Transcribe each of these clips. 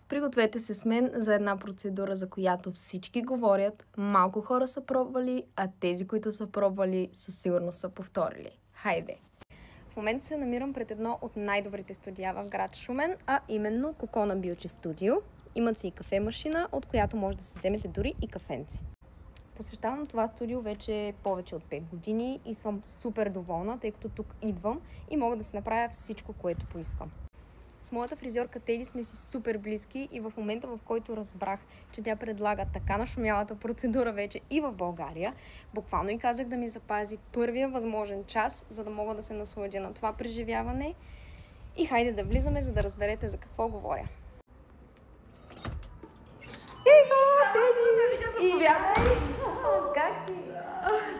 Пригответе се с мен за една процедура, за която всички говорят, малко хора са пробвали, а тези, които са пробвали, със сигурност са повторили. Хайде! В момента се намирам пред едно от най-добрите студия в град Шумен, а именно Кокона Beauty Studio. Имат си и кафе машина, от която може да си вземете дори и кафенци. Посещавам това студио вече повече от 5 години и съм супер доволна, тъй като тук идвам и мога да си направя всичко, което поискам. С моята фризьорка Теди сме си супер близки и в момента, в който разбрах, че тя предлага така нашумялата процедура вече и в България, буквално и казах да ми запази първия възможен час, за да мога да се насладя на това преживяване. И хайде да влизаме, за да разберете за какво говоря. Как си?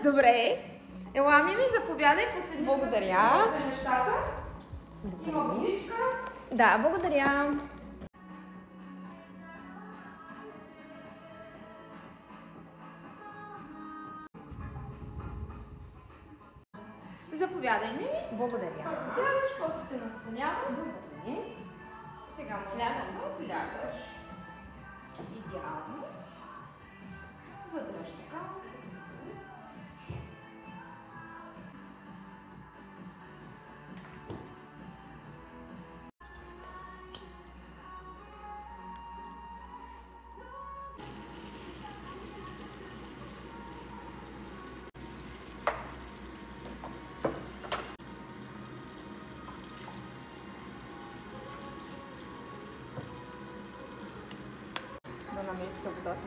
Добре. Ела ми заповядай, поседни. Благодаря. Нещата. Има водичка. Да, благодаря. Заповядай ми. Благодаря. Ако сядаш, после те настанявам. Добре. Сега лягаш, лягаш. Идеално. Задръж така. Да наместя водата.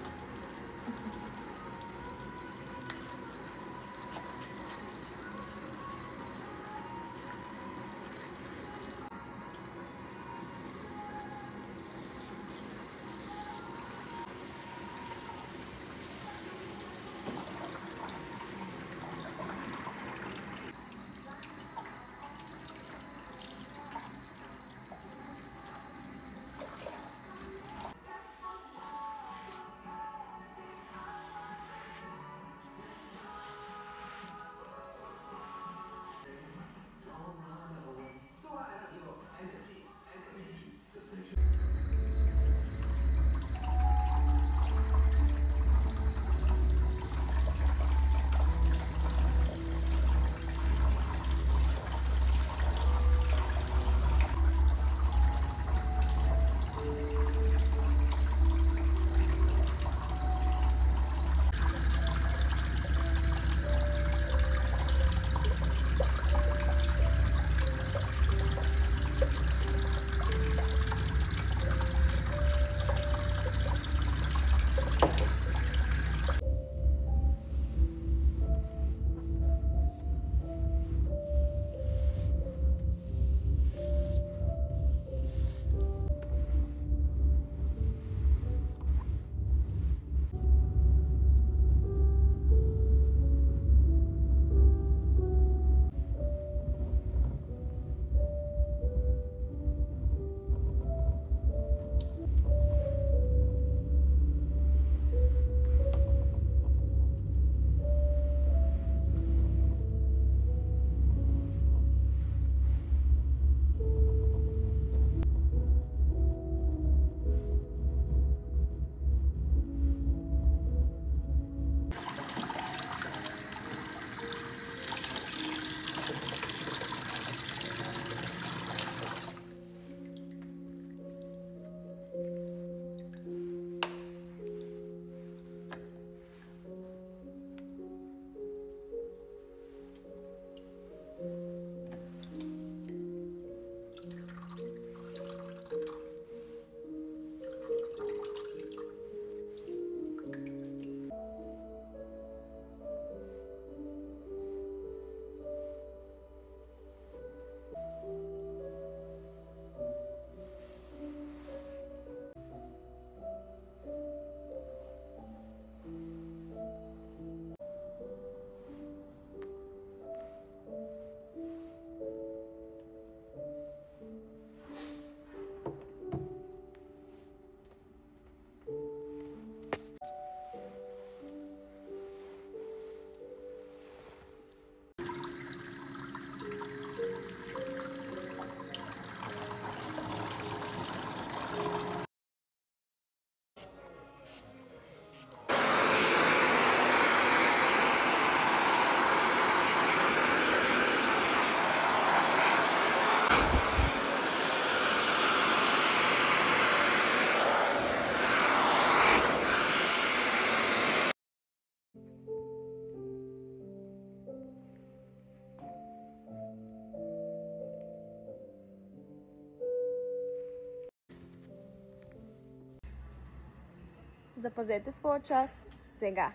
Запазете своя час сега.